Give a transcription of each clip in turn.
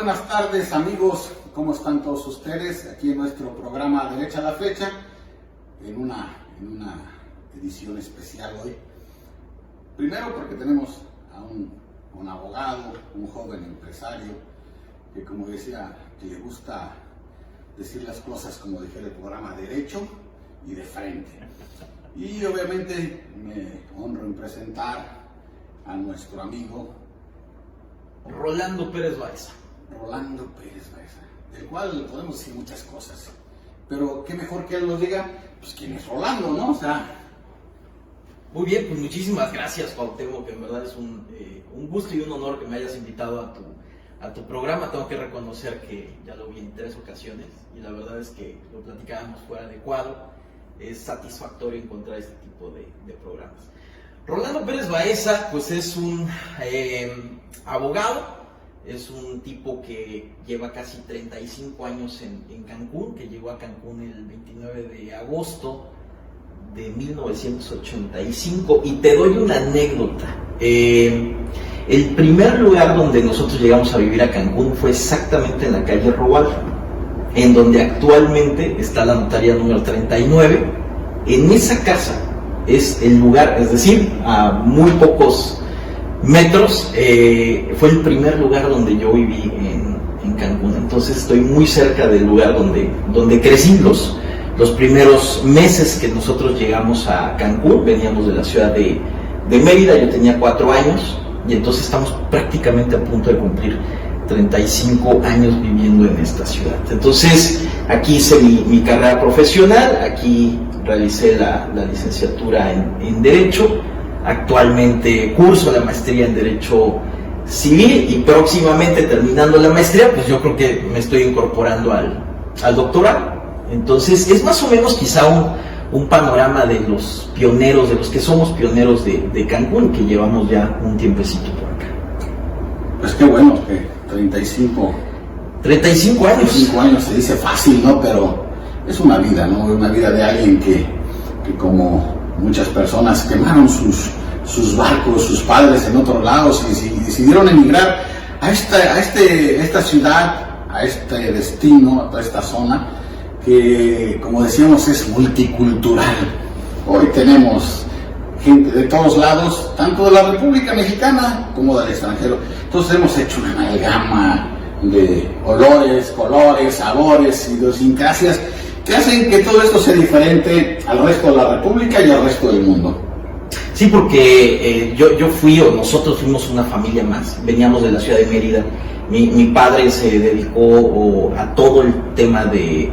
buenas tardes, amigos. ¿Cómo están todos ustedes? Aquí en nuestro programa Derecha a la Flecha, en una edición especial hoy. Primero porque tenemos a un abogado, un joven empresario, que como decía, que le gusta decir las cosas como dijera el programa, derecho y de frente. Y obviamente me honro en presentar a nuestro amigo Rolando Pérez Baeza. Rolando Pérez Baeza, del cual podemos decir muchas cosas, pero qué mejor que él nos diga, pues quién es Rolando, ¿no? O sea, muy bien, pues muchísimas gracias, Cuauhtémoc, que en verdad es un gusto y un honor que me hayas invitado a tu programa. Tengo que reconocer que ya lo vi en 3 ocasiones y la verdad es que lo platicábamos fuera de cuadro. Es satisfactorio encontrar este tipo de programas. Rolando Pérez Baeza, pues es un abogado, es un tipo que lleva casi 35 años en Cancún, que llegó a Cancún el 29 de agosto de 1985, y te doy una anécdota. El primer lugar donde nosotros llegamos a vivir a Cancún fue exactamente en la calle Roal, en donde actualmente está la notaría número 39. En esa casa es el lugar, es decir, a muy pocos metros, fue el primer lugar donde yo viví en Cancún. Entonces estoy muy cerca del lugar donde crecí. Los primeros meses que nosotros llegamos a Cancún, veníamos de la ciudad de Mérida, yo tenía 4 años, y entonces estamos prácticamente a punto de cumplir 35 años viviendo en esta ciudad. Entonces aquí hice mi carrera profesional, aquí realicé la licenciatura en Derecho. Actualmente curso la maestría en Derecho Civil y próximamente, terminando la maestría, pues yo creo que me estoy incorporando al doctorado. Entonces es más o menos quizá un panorama de los pioneros, de los que somos pioneros de Cancún, que llevamos ya un tiempecito por acá. Pues qué bueno que 35 años. 35 años se dice fácil, ¿no? Pero es una vida, ¿no? Una vida de alguien que como muchas personas quemaron sus barcos, sus padres en otros lados y decidieron emigrar a esta ciudad, a este destino, a toda esta zona que, como decíamos, es multicultural. Hoy tenemos gente de todos lados, tanto de la República Mexicana como del extranjero. Entonces hemos hecho una amalgama de olores, colores, sabores, idiosincrasias que hacen que todo esto sea diferente al resto de la República y al resto del mundo. Sí, porque yo fui, o nosotros fuimos una familia más. Veníamos de la ciudad de Mérida. Mi padre se dedicó a todo el tema de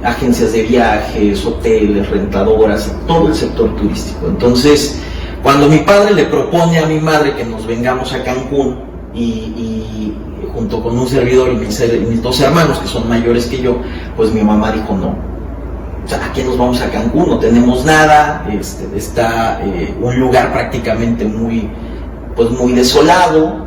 agencias de viajes, hoteles, rentadoras, todo el sector turístico. Entonces, cuando mi padre le propone a mi madre que nos vengamos a Cancún, y junto con un servidor y mis 2 hermanos, que son mayores que yo, pues mi mamá dijo no. O sea, ¿a qué nos vamos a Cancún? No tenemos nada, está un lugar prácticamente muy desolado,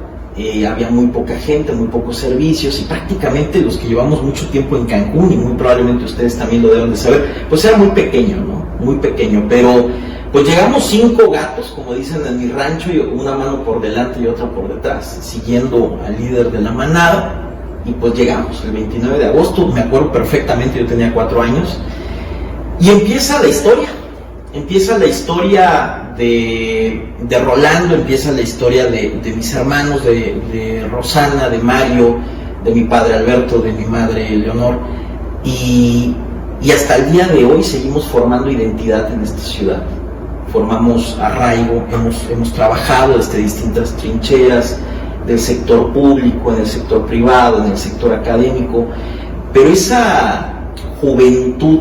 había muy poca gente, muy pocos servicios, y prácticamente los que llevamos mucho tiempo en Cancún, y muy probablemente ustedes también lo deben de saber, pues era muy pequeño, ¿no? Muy pequeño, pero pues llegamos 5 gatos, como dicen en mi rancho, y una mano por delante y otra por detrás, siguiendo al líder de la manada, y pues llegamos el 29 de agosto, me acuerdo perfectamente, yo tenía 4 años, y empieza la historia de Rolando, empieza la historia de mis hermanos, de Rosana, de Mario, de mi padre Alberto, de mi madre Leonor, y hasta el día de hoy seguimos formando identidad en esta ciudad. Formamos arraigo, hemos trabajado desde distintas trincheras del sector público, en el sector privado, en el sector académico, pero esa juventud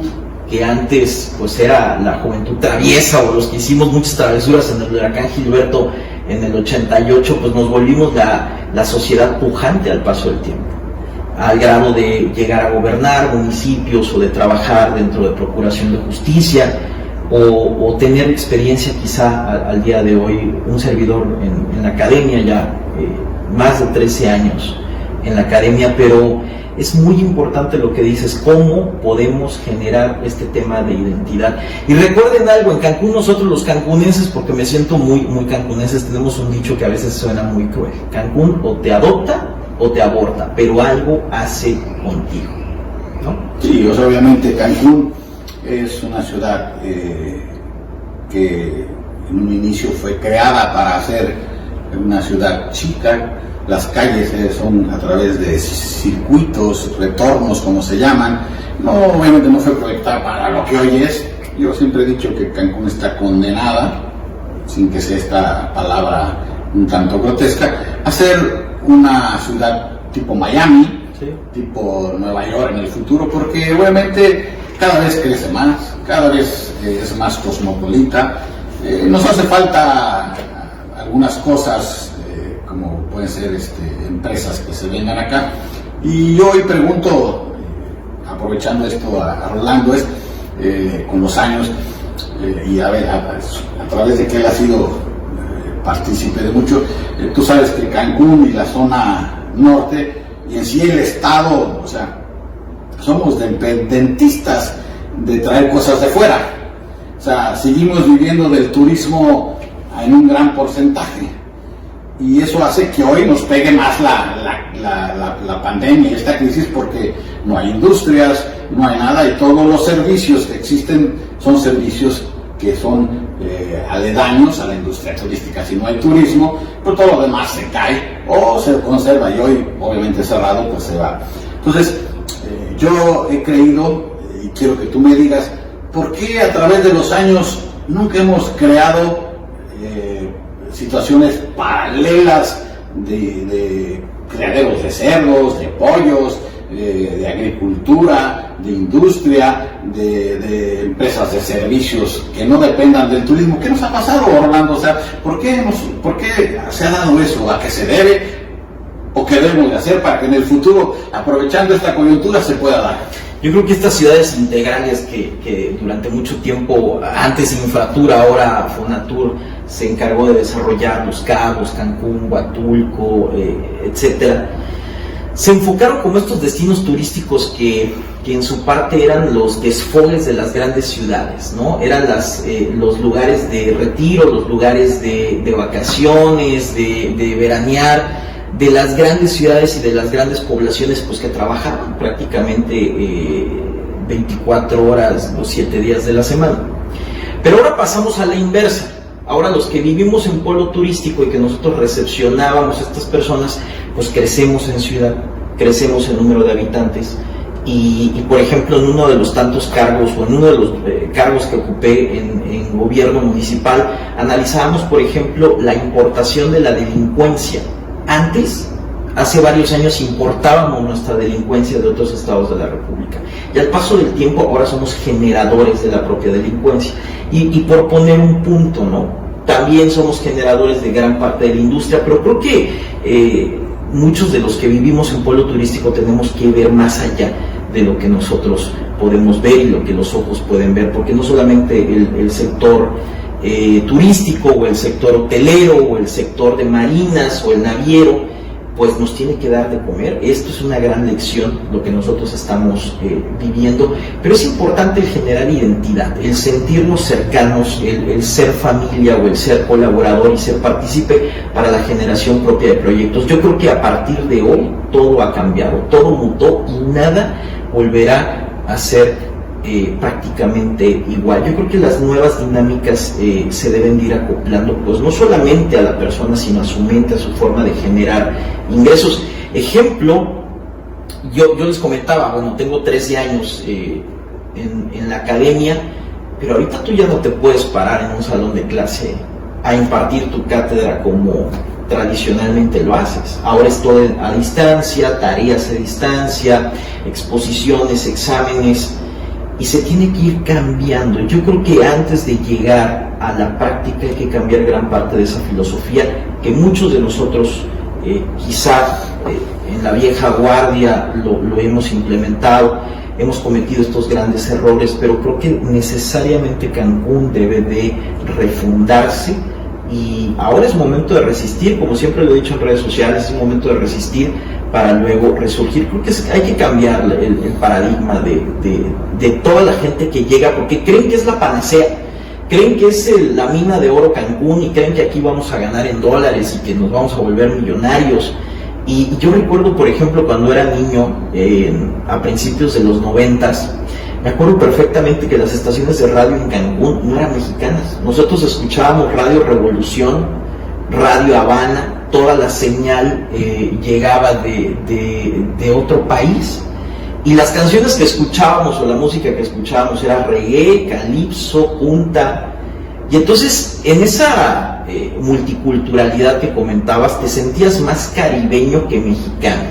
que antes pues era la juventud traviesa, o los que hicimos muchas travesuras en el huracán Gilberto en el 88, pues nos volvimos la sociedad pujante al paso del tiempo, al grado de llegar a gobernar municipios o de trabajar dentro de procuración de justicia, o tener experiencia quizá al día de hoy, un servidor en la academia, ya más de 13 años en la academia, pero es muy importante lo que dices, cómo podemos generar este tema de identidad. Y recuerden algo, en Cancún nosotros los cancunenses, porque me siento muy cancunenses, tenemos un dicho que a veces suena muy cruel: Cancún o te adopta o te aborta, pero algo hace contigo, ¿no? Sí, o sea, obviamente Cancún es una ciudad que en un inicio fue creada para ser una ciudad chica. Las calles son a través de circuitos, retornos, como se llaman. No, obviamente no fue proyectada para lo que hoy es. Yo siempre he dicho que Cancún está condenada, sin que sea esta palabra un tanto grotesca, a ser una ciudad tipo Miami, sí, tipo Nueva York en el futuro, porque obviamente cada vez crece más, cada vez es más cosmopolita. Nos hace falta algunas cosas, como pueden ser empresas que se vengan acá. Y yo hoy pregunto, aprovechando esto a Rolando, con los años, y a ver, a través de que él ha sido partícipe de mucho, tú sabes que Cancún y la zona norte, y en sí el estado, o sea, somos dependentistas de traer cosas de fuera. O sea, seguimos viviendo del turismo en un gran porcentaje. Y eso hace que hoy nos pegue más la pandemia, esta crisis, porque no hay industrias, no hay nada, y todos los servicios que existen son servicios que son aledaños a la industria turística. Si no hay turismo, pues todo lo demás se cae o se conserva, y hoy, obviamente cerrado, pues se va. Entonces, yo he creído, y quiero que tú me digas, ¿por qué a través de los años nunca hemos creado situaciones paralelas de criaderos de cerdos, de pollos, de agricultura, de industria, de empresas de servicios que no dependan del turismo? ¿Qué nos ha pasado, Orlando? O sea, ¿por qué se ha dado eso? ¿A qué se debe? ¿O qué debemos de hacer para que en el futuro, aprovechando esta coyuntura, se pueda dar? Yo creo que estas ciudades integrales que durante mucho tiempo, antes Infratur, ahora Fonatur, se encargó de desarrollar, Los Cabos, Cancún, Huatulco, etcétera, se enfocaron como estos destinos turísticos que en su parte eran los desfogues de las grandes ciudades, ¿no? Eran los lugares de retiro, los lugares de vacaciones, de veranear, de las grandes ciudades y de las grandes poblaciones, pues que trabajaban prácticamente 24 horas los 7 días de la semana. Pero ahora pasamos a la inversa. Ahora los que vivimos en pueblo turístico y que nosotros recepcionábamos a estas personas, pues crecemos en ciudad, crecemos en número de habitantes, y por ejemplo, en uno de los tantos cargos, o en uno de los cargos que ocupé en gobierno municipal, analizábamos, por ejemplo, la importación de la delincuencia. Antes, hace varios años, importábamos nuestra delincuencia de otros estados de la República, y al paso del tiempo ahora somos generadores de la propia delincuencia. Y por poner un punto, ¿no?, también somos generadores de gran parte de la industria, pero creo que muchos de los que vivimos en pueblo turístico tenemos que ver más allá de lo que nosotros podemos ver y lo que los ojos pueden ver, porque no solamente el sector turístico, o el sector hotelero, o el sector de marinas, o el naviero, pues nos tiene que dar de comer. Esto es una gran lección, lo que nosotros estamos viviendo, pero es importante el generar identidad, el sentirnos cercanos, el ser familia, o el ser colaborador y ser partícipe para la generación propia de proyectos. Yo creo que a partir de hoy todo ha cambiado, todo mutó, y nada volverá a ser prácticamente igual. Yo creo que las nuevas dinámicas se deben de ir acoplando, pues no solamente a la persona, sino a su mente, a su forma de generar ingresos. Ejemplo, yo les comentaba, bueno, tengo 13 años en la academia, pero ahorita tú ya no te puedes parar en un salón de clase a impartir tu cátedra como tradicionalmente lo haces. Ahora es todo a distancia, tareas a distancia, exposiciones, exámenes, y se tiene que ir cambiando. Yo creo que antes de llegar a la práctica hay que cambiar gran parte de esa filosofía que muchos de nosotros quizá en la vieja guardia lo hemos implementado, hemos cometido estos grandes errores, pero creo que necesariamente Cancún debe de refundarse, y ahora es momento de resistir, como siempre lo he dicho en redes sociales, es momento de resistir para luego resurgir. Creo que hay que cambiar el paradigma de toda la gente que llega, porque creen que es la panacea, creen que es la mina de oro Cancún, y creen que aquí vamos a ganar en dólares y que nos vamos a volver millonarios, Y yo recuerdo, por ejemplo, cuando era niño, a principios de los 90s, me acuerdo perfectamente que las estaciones de radio en Cancún no eran mexicanas. Nosotros escuchábamos Radio Revolución, Radio Habana, toda la señal llegaba de otro país. Y las canciones que escuchábamos o la música que escuchábamos era reggae, calipso, punta. Y entonces en esa multiculturalidad que comentabas te sentías más caribeño que mexicano,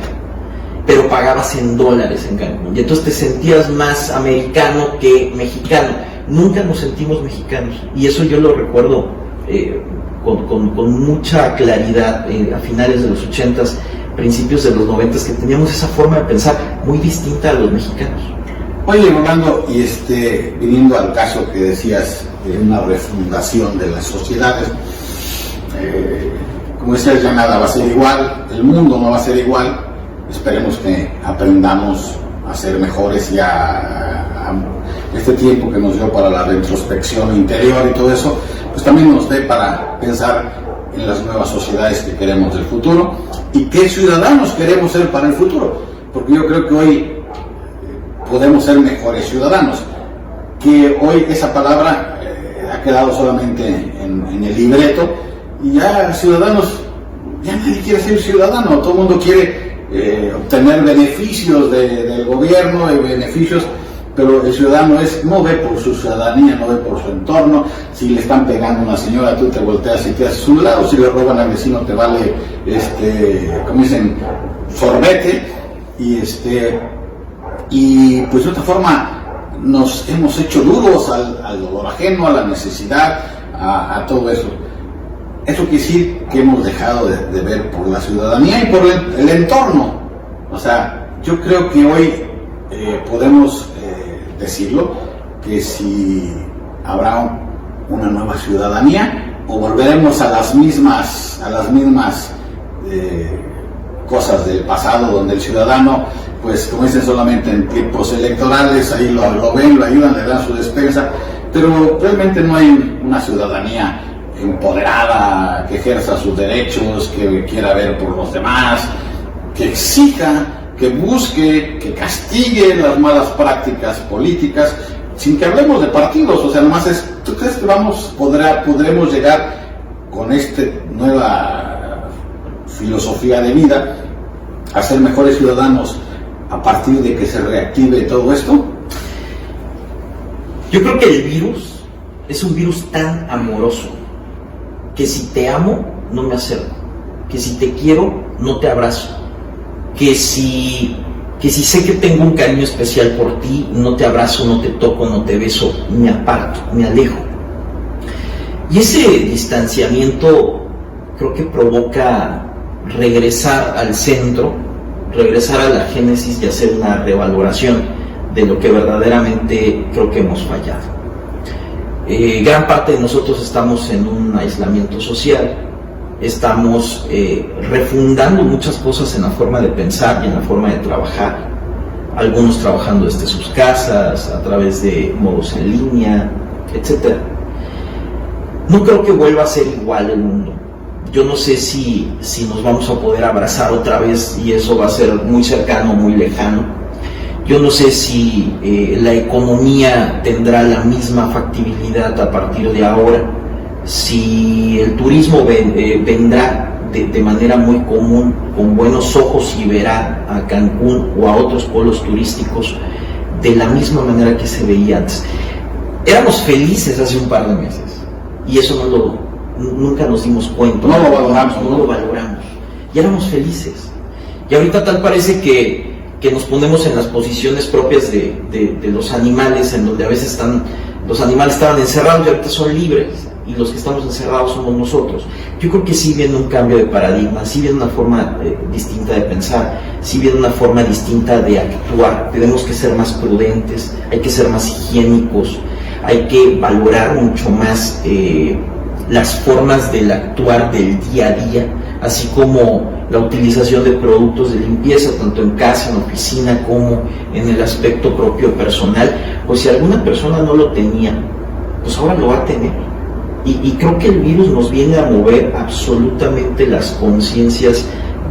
pero pagabas en dólares en Cancún. Y entonces te sentías más americano que mexicano. Nunca nos sentimos mexicanos. Y eso yo lo recuerdo con mucha claridad a finales de los 80s, principios de los 90s, que teníamos esa forma de pensar muy distinta a los mexicanos. Oye, Rolando, y viniendo al caso que decías de una refundación de las sociedades, como decías, ya nada va a ser igual, el mundo no va a ser igual. Esperemos que aprendamos a ser mejores ya. Este tiempo que nos dio para la retrospección interior y todo eso, pues también nos dé para pensar en las nuevas sociedades que queremos del futuro y qué ciudadanos queremos ser para el futuro, porque yo creo que hoy podemos ser mejores ciudadanos, que hoy esa palabra ha quedado solamente en el libreto y ya ciudadanos, ya nadie quiere ser ciudadano, todo el mundo quiere obtener beneficios del gobierno y beneficios, pero el ciudadano no ve por su ciudadanía, no ve por su entorno. Si le están pegando a una señora, tú te volteas y te haces un lado. Si le roban al vecino, te vale, como dicen, sorbete. Y pues de otra forma nos hemos hecho duros al dolor ajeno, a la necesidad, a todo eso. Eso quiere decir que hemos dejado de ver por la ciudadanía y por el entorno. O sea, yo creo que hoy podemos decirlo, que si habrá una nueva ciudadanía o volveremos a las mismas cosas del pasado, donde el ciudadano, pues como dicen, solamente en tiempos electorales, ahí lo ven, lo ayudan, le dan su despensa, pero realmente no hay una ciudadanía empoderada, que ejerza sus derechos, que quiera ver por los demás, que exija, que busque, que castigue las malas prácticas políticas, sin que hablemos de partidos. O sea, nomás ¿tú crees que podremos llegar con esta nueva filosofía de vida a ser mejores ciudadanos a partir de que se reactive todo esto? Yo creo que el virus es un virus tan amoroso que si te amo, no me acerco, que si te quiero, no te abrazo, que si sé que tengo un cariño especial por ti, no te abrazo, no te toco, no te beso, me aparto, me alejo. Y ese distanciamiento creo que provoca regresar al centro, regresar a la génesis y hacer una revaloración de lo que verdaderamente creo que hemos fallado. Gran parte de nosotros estamos en un aislamiento social, estamos refundando muchas cosas en la forma de pensar y en la forma de trabajar, algunos trabajando desde sus casas, a través de modos en línea, etc. No creo que vuelva a ser igual el mundo. Yo no sé si nos vamos a poder abrazar otra vez y eso va a ser muy cercano, muy lejano. Yo no sé si la economía tendrá la misma factibilidad a partir de ahora, si el turismo vendrá de manera muy común, con buenos ojos, y verá a Cancún o a otros polos turísticos de la misma manera que se veía antes. Éramos felices hace un par de meses y eso nunca nos dimos cuenta, no lo valoramos. Y éramos felices. Y ahorita tal parece que nos ponemos en las posiciones propias de los animales, en donde a veces los animales estaban encerrados y ahorita son libres, y los que estamos encerrados somos nosotros. Yo creo que sí viene un cambio de paradigma, sí viene una forma distinta de pensar, sí viene una forma distinta de actuar. Tenemos que ser más prudentes, hay que ser más higiénicos, hay que valorar mucho más las formas del actuar del día a día, así como la utilización de productos de limpieza, tanto en casa, en oficina, como en el aspecto propio personal. Pues si alguna persona no lo tenía, pues ahora lo va a tener. Y creo que el virus nos viene a mover absolutamente las conciencias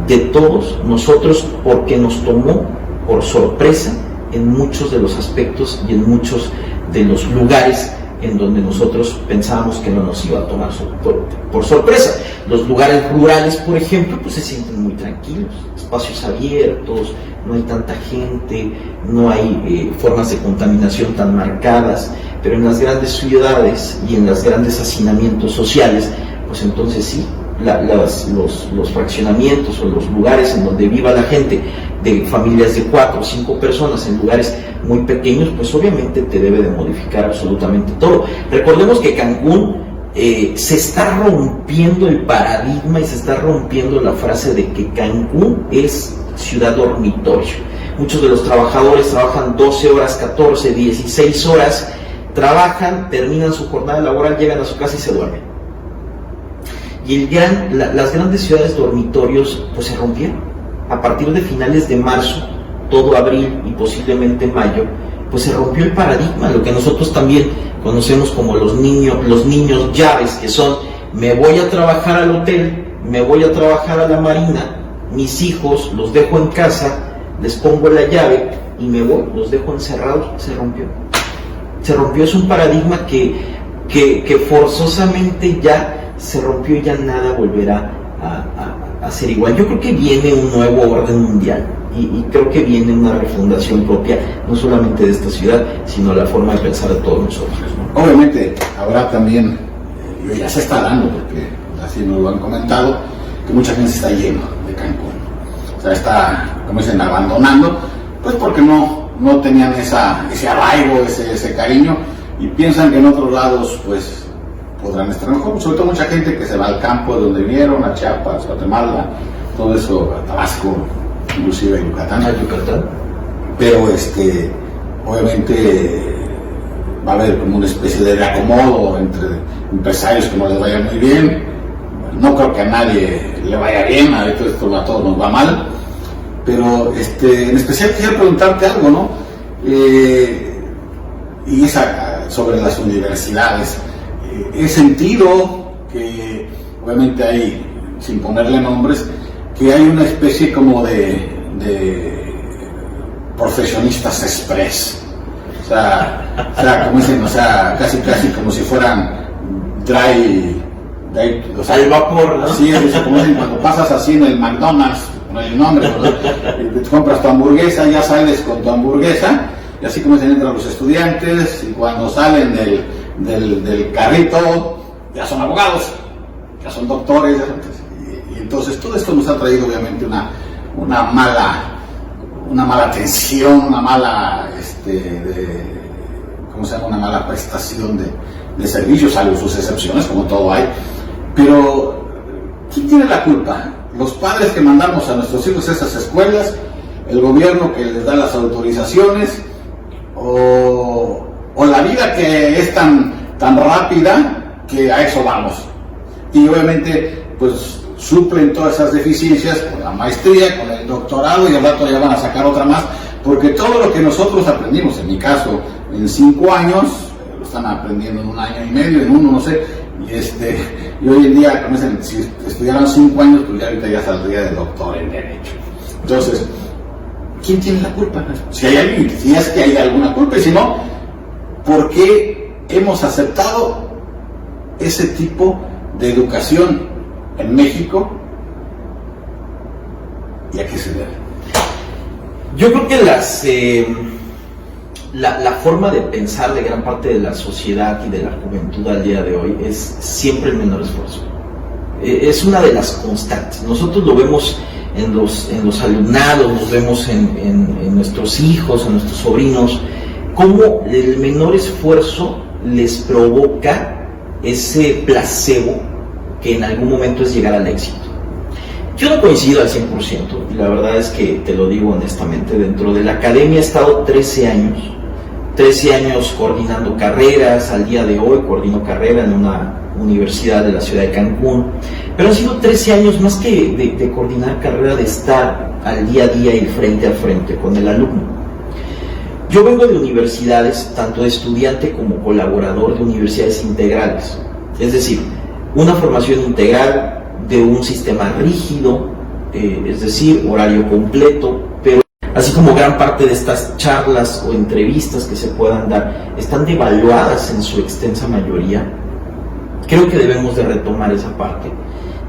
de todos nosotros, porque nos tomó por sorpresa en muchos de los aspectos y en muchos de los lugares en donde nosotros pensábamos que no nos iba a tomar por sorpresa. Los lugares rurales, por ejemplo, pues se sienten muy tranquilos, espacios abiertos, no hay tanta gente, no hay formas de contaminación tan marcadas, pero en las grandes ciudades y en los grandes hacinamientos sociales, pues entonces sí, los fraccionamientos o los lugares en donde viva la gente, de familias de 4 o 5 personas en lugares muy pequeños, pues obviamente te debe de modificar absolutamente todo. Recordemos que Cancún se está rompiendo el paradigma y se está rompiendo la frase de que Cancún es ciudad dormitorio. Muchos de los trabajadores trabajan 12 horas, 14, 16 horas, trabajan, terminan su jornada laboral, llegan a su casa y se duermen. Y las grandes ciudades dormitorios pues se rompieron. A partir de finales de marzo, todo abril y posiblemente mayo, pues se rompió el paradigma, lo que nosotros también conocemos como los niños llaves, que son: me voy a trabajar al hotel, me voy a trabajar a la marina, mis hijos los dejo en casa, les pongo la llave y me voy, los dejo encerrados. Se rompió, es un paradigma que forzosamente ya se rompió y ya nada volverá a ser igual. Yo creo que viene un nuevo orden mundial y creo que viene una refundación propia, no solamente de esta ciudad, sino la forma de pensar de todos nosotros, ¿no? Obviamente habrá también, ya se está dando, porque así nos lo han comentado, que mucha gente está lleno de Cancún. O sea, está, como dicen, abandonando, pues porque no tenían ese arraigo, ese cariño, y piensan que en otros lados pues podrán estar mejor, sobre todo mucha gente que se va al campo de donde vivieron, a Chiapas, Guatemala, todo eso, a Tabasco, inclusive a Yucatán. Pero obviamente va a haber como una especie de reacomodo entre empresarios que no les vaya muy bien. No creo que a nadie le vaya bien, ahorita esto a todos nos va mal, pero en especial quisiera preguntarte algo, ¿no? Y sobre las universidades. He sentido que, obviamente hay, sin ponerle nombres, que hay una especie como de profesionistas express. O sea, como dicen, casi como si fueran dry, o sea, al vapor, ¿no? Sí, como dicen, cuando pasas así en el McDonald's, no hay nombre, te compras tu hamburguesa, ya sales con tu hamburguesa, y así como se entran los estudiantes, y cuando salen del carrito, ya son abogados, ya son doctores, y entonces todo esto nos ha traído obviamente una mala atención, una mala una mala prestación de servicios, salvo sus excepciones, como todo hay. Pero ¿quién tiene la culpa? ¿Los padres que mandamos a nuestros hijos a esas escuelas? ¿El gobierno que les da las autorizaciones? ¿O la vida que es tan rápida que a eso vamos? Y obviamente pues suplen todas esas deficiencias con la maestría, con el doctorado, y al rato ya van a sacar otra más, porque todo lo que nosotros aprendimos, en mi caso, en 5 años, lo están aprendiendo en 1 año y medio, en 1, no sé, y hoy en día, como dicen, si estudiaran 5 años, pues ya ahorita ya saldría de doctor en Derecho. Entonces, ¿quién tiene la culpa? Si hay alguien, si es que hay alguna culpa, y si no, ¿por qué hemos aceptado ese tipo de educación en México? ¿Y a qué se debe? Yo creo que la forma de pensar de gran parte de la sociedad y de la juventud al día de hoy es siempre el menor esfuerzo. Es una de las constantes. Nosotros lo vemos en los alumnados, nos vemos en nuestros hijos, en nuestros sobrinos, cómo el menor esfuerzo les provoca ese placebo que en algún momento es llegar al éxito. Yo no coincido al 100%, y la verdad es que te lo digo honestamente. Dentro de la academia he estado 13 años coordinando carreras. Al día de hoy coordino carrera en una universidad de la ciudad de Cancún, pero han sido 13 años más que de coordinar carrera, de estar al día a día y frente a frente con el alumno. Yo vengo de universidades, tanto de estudiante como colaborador de universidades integrales, es decir, una formación integral de un sistema rígido, es decir, horario completo, pero así como gran parte de estas charlas o entrevistas que se puedan dar están devaluadas en su extensa mayoría, creo que debemos de retomar esa parte.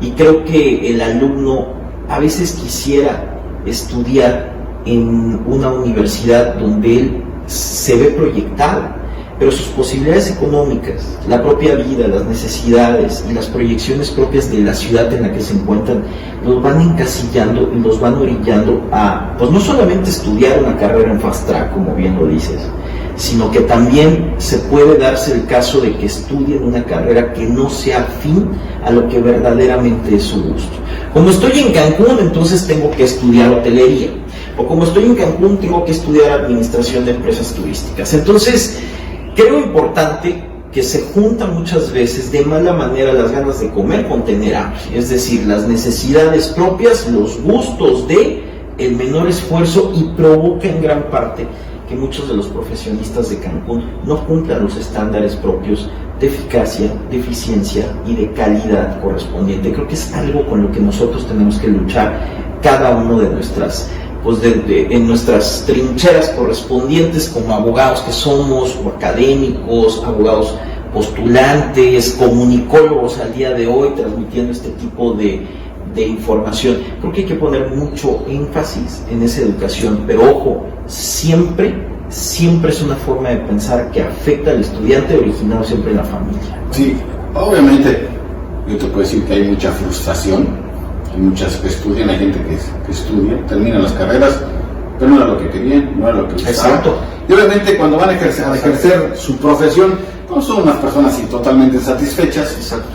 Y creo que el alumno a veces quisiera estudiar en una universidad donde él se ve proyectado, pero sus posibilidades económicas, la propia vida, las necesidades y las proyecciones propias de la ciudad en la que se encuentran los van encasillando y los van orillando a, pues no solamente estudiar una carrera en fast track, como bien lo dices, sino que también se puede darse el caso de que estudien una carrera que no sea afín a lo que verdaderamente es su gusto. Como estoy en Cancún, entonces tengo que estudiar hotelería, o como estoy en Cancún, tengo que estudiar administración de empresas turísticas. Entonces, creo importante que se juntan muchas veces de mala manera las ganas de comer con tener hambre, es decir, las necesidades propias, los gustos de el menor esfuerzo, y provoca en gran parte que muchos de los profesionistas de Cancún no cumplan los estándares propios de eficacia, de eficiencia y de calidad correspondiente. Creo que es algo con lo que nosotros tenemos que luchar cada uno de nuestras en nuestras trincheras correspondientes como abogados que somos, o académicos, abogados postulantes, comunicólogos al día de hoy transmitiendo este tipo de información. Creo que hay que poner mucho énfasis en esa educación, pero ojo, siempre es una forma de pensar que afecta al estudiante, originado siempre en la familia. Sí, obviamente yo te puedo decir que hay mucha frustración. Hay muchas que estudian, hay gente que estudia, terminan las carreras, pero no era lo que querían, no era lo que les gustaba. Exacto. Y obviamente cuando van a ejercer su profesión, pues son unas personas totalmente insatisfechas. Exacto.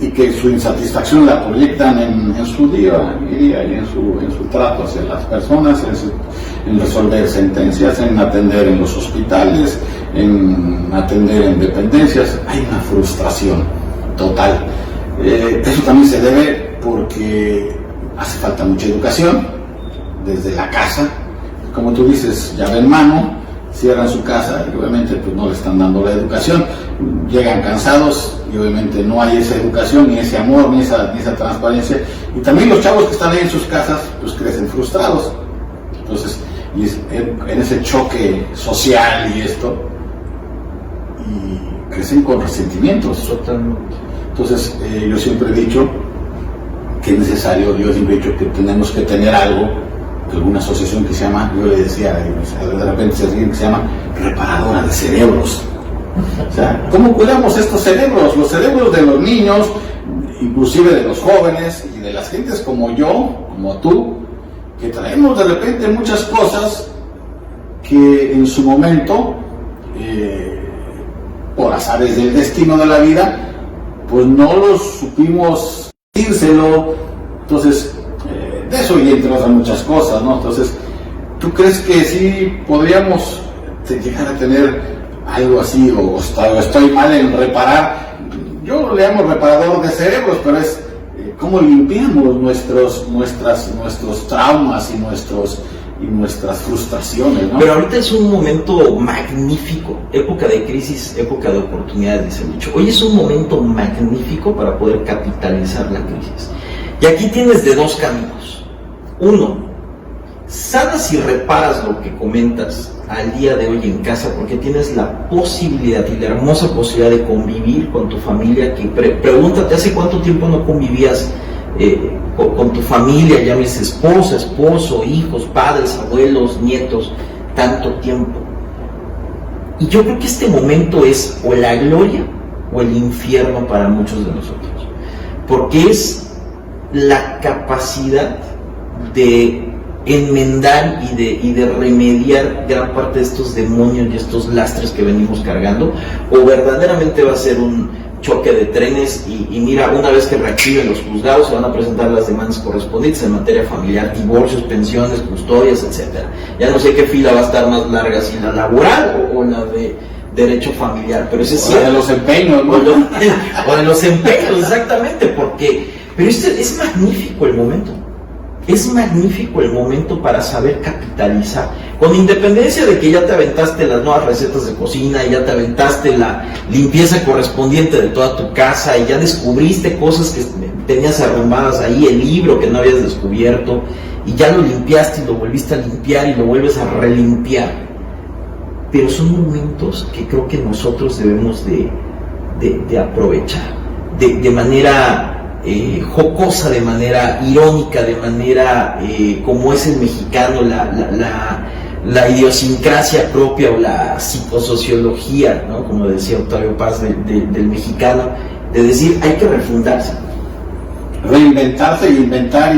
Y que su insatisfacción la proyectan en su día a día y en su trato hacia las personas, en resolver sentencias, en atender en los hospitales, en atender en dependencias. Hay una frustración total. Eso también se debe porque hace falta mucha educación desde la casa, como tú dices, llave en mano, cierran su casa y obviamente pues no le están dando la educación, llegan cansados y obviamente no hay esa educación, ni ese amor, ni esa transparencia, y también los chavos que están ahí en sus casas pues crecen frustrados. Entonces, y en ese choque social y esto, y crecen con resentimientos. Totalmente. Entonces, yo siempre he dicho que es necesario, yo siempre he dicho que tenemos que tener algo, alguna asociación que se llama, yo le decía, de repente se ríe, que se llama reparadora de cerebros. O sea, ¿cómo cuidamos estos cerebros? Los cerebros de los niños, inclusive de los jóvenes y de las gentes como yo, como tú, que traemos de repente muchas cosas que en su momento, por azares del destino de la vida, pues no los supimos decírselo. Entonces, de eso y entre otras muchas cosas, ¿no? Entonces, ¿tú crees que sí podríamos llegar a tener algo así, o estoy mal en reparar? Yo le llamo reparador de cerebros, pero es cómo limpiamos nuestros traumas y nuestras frustraciones, ¿no? Pero ahorita es un momento magnífico, época de crisis, época de oportunidades, dice el dicho. Hoy es un momento magnífico para poder capitalizar la crisis. Y aquí tienes de dos caminos. Uno, sanas y reparas lo que comentas al día de hoy en casa, porque tienes la posibilidad y la hermosa posibilidad de convivir con tu familia, que pregúntate, ¿hace cuánto tiempo no convivías con tu familia? Llames esposa, esposo, hijos, padres, abuelos, nietos, tanto tiempo. Y yo creo que este momento es o la gloria o el infierno para muchos de nosotros, porque es la capacidad de enmendar y de remediar gran parte de estos demonios y estos lastres que venimos cargando, o verdaderamente va a ser un choque de trenes y mira, una vez que reactiven los juzgados se van a presentar las demandas correspondientes en materia familiar, divorcios, pensiones, custodias, etcétera. Ya no sé qué fila va a estar más larga, si la laboral o la de derecho familiar, pero ese es cierto. O de los empeños, ¿no? O de los empeños, exactamente, pero es magnífico el momento. Es magnífico el momento para saber capitalizar, con independencia de que ya te aventaste las nuevas recetas de cocina, y ya te aventaste la limpieza correspondiente de toda tu casa, y ya descubriste cosas que tenías arrumbadas ahí, el libro que no habías descubierto, y ya lo limpiaste y lo volviste a limpiar y lo vuelves a relimpiar. Pero son momentos que creo que nosotros debemos de aprovechar de manera jocosa, de manera irónica, de manera como es el mexicano, la idiosincrasia propia o la psicosociología, ¿no? Como decía Octavio Paz del mexicano, de decir, hay que refundarse. Reinventarse, inventar.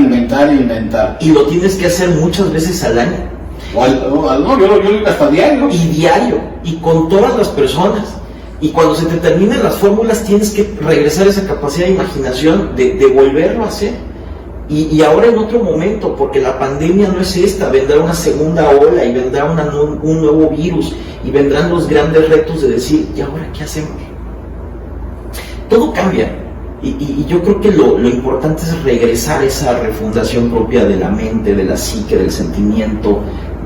Y lo tienes que hacer muchas veces al año. No, yo lo digo hasta diario. Y diario, y con todas las personas. Y cuando se te terminen las fórmulas, tienes que regresar a esa capacidad de imaginación de volverlo a hacer. Y ahora en otro momento, porque la pandemia no es esta, vendrá una segunda ola y vendrá un nuevo virus y vendrán los grandes retos de decir, ¿y ahora qué hacemos? Todo cambia. Y yo creo que lo importante es regresar a esa refundación propia de la mente, de la psique, del sentimiento,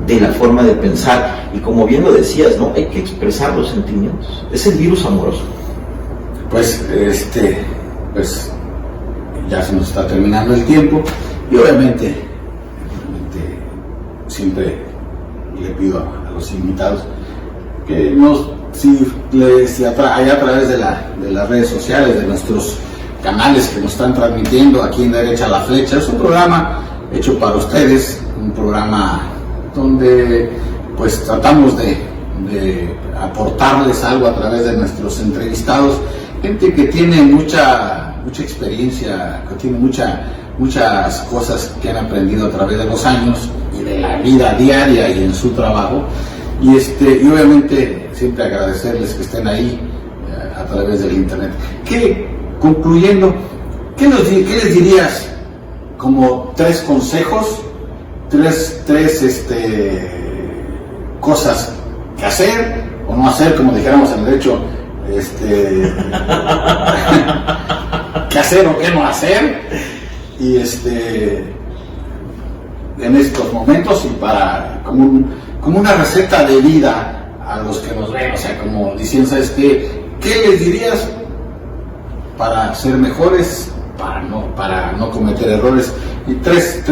de la forma de pensar. Y como bien lo decías, ¿no? Hay que expresar los sentimientos. Es el virus amoroso. Pues ya se nos está terminando el tiempo y obviamente siempre le pido a los invitados que a través de las redes sociales, de nuestros canales que nos están transmitiendo aquí en Derecha a la Flecha. Es un programa hecho para ustedes, un programa donde pues tratamos de aportarles algo a través de nuestros entrevistados, gente que tiene mucha experiencia, que tiene muchas cosas que han aprendido a través de los años y de la vida diaria y en su trabajo. Y obviamente siempre agradecerles que estén ahí a través del internet. Concluyendo, ¿qué les dirías como 3 consejos, tres cosas que hacer o no hacer, como dijéramos en el derecho, qué hacer o qué no hacer, y en estos momentos, y para como una receta de vida a los que nos ven, o sea, como diciendo, ¿sabes qué les dirías para ser mejores, para no cometer errores? Y tres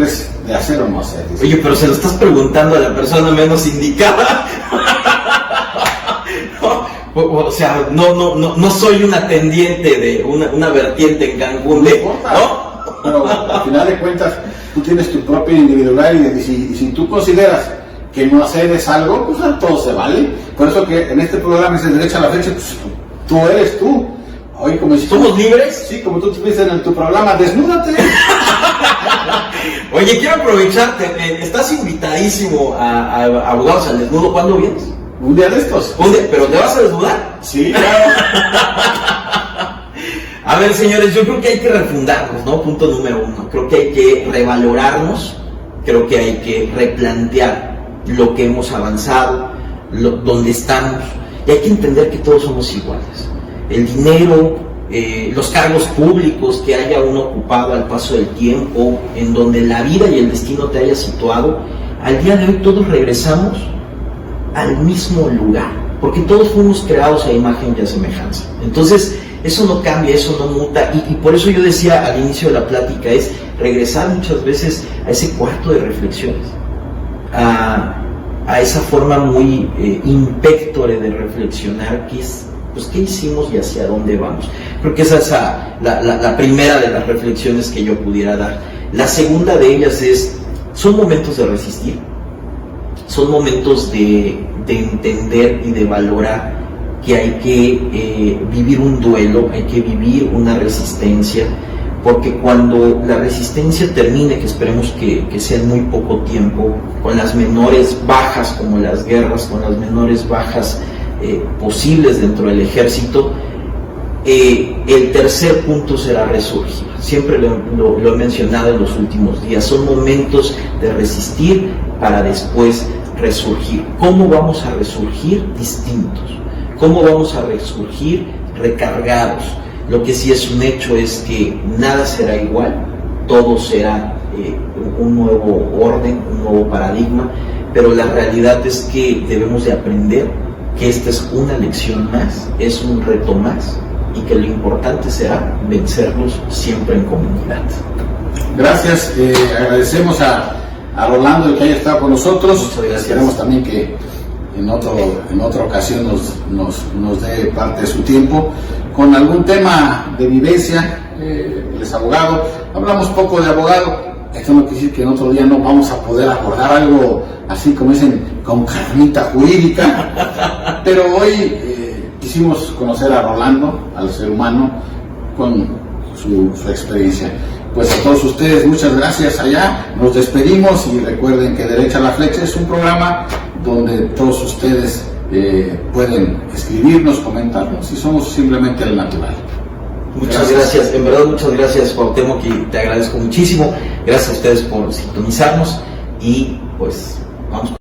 de hacer o no hacer. Oye, pero se lo estás preguntando a la persona menos indicada. O sea, no soy un atendiente de una vertiente en Cancún, ¿no? Pero al final de cuentas, tú tienes tu propia individualidad y si tú consideras que no hacer es algo, pues todo se vale. Por eso que en este programa es el Derecho a la Flecha, pues tú eres tú. Hoy, como ¿somos libres? Sí, como tú dices en tu programa, desnúdate. Oye, quiero aprovecharte, estás invitadísimo a Abogados al Desnudo. ¿Cuándo vienes? Un día de estos. ¿Pero te vas a desnudar? Sí, claro. A ver, señores, yo creo que hay que refundarnos, ¿no? Punto número 1. Creo que hay que revalorarnos, creo que hay que replantear lo que hemos avanzado, dónde estamos, y hay que entender que todos somos iguales. El dinero, los cargos públicos que haya uno ocupado al paso del tiempo, en donde la vida y el destino te haya situado, al día de hoy todos regresamos al mismo lugar, porque todos fuimos creados a imagen y a semejanza. Entonces, eso no cambia, eso no muta, y por eso yo decía al inicio de la plática, es regresar muchas veces a ese cuarto de reflexiones, a esa forma muy impectore de reflexionar, que es, pues, ¿qué hicimos y hacia dónde vamos? Creo que esa es la primera de las reflexiones que yo pudiera dar. La segunda de ellas son momentos de resistir, son momentos de entender y de valorar que hay que vivir un duelo, hay que vivir una resistencia, porque cuando la resistencia termine, que esperemos que sea en muy poco tiempo, con las menores bajas como las guerras, con las menores bajas posibles dentro del ejército, el tercer punto será resurgir. Siempre lo he mencionado en los últimos días, son momentos de resistir para después resurgir. ¿Cómo vamos a resurgir? Distintos. ¿Cómo vamos a resurgir? Recargados. Lo que sí es un hecho es que nada será igual, todo será un nuevo orden, un nuevo paradigma, pero la realidad es que debemos de aprender que esta es una lección más, es un reto más, y que lo importante será vencerlos siempre en comunidad. Gracias, agradecemos a Rolando el que haya estado con nosotros. Muchas gracias. Esperamos también que en otra ocasión nos dé parte de su tiempo con algún tema de vivencia. Él es abogado, hablamos poco de abogado. Esto no quiere decir que en otro día no vamos a poder abordar algo así como dicen, con carnita jurídica, pero hoy quisimos conocer a Rolando, al ser humano, con su experiencia. Pues a todos ustedes, muchas gracias allá, nos despedimos y recuerden que Derecha a la Flecha es un programa donde todos ustedes pueden escribirnos, comentarnos y somos simplemente el natural. Muchas gracias, en verdad muchas gracias, Cuauhtémoc, y te agradezco muchísimo. Gracias a ustedes por sintonizarnos y pues vamos.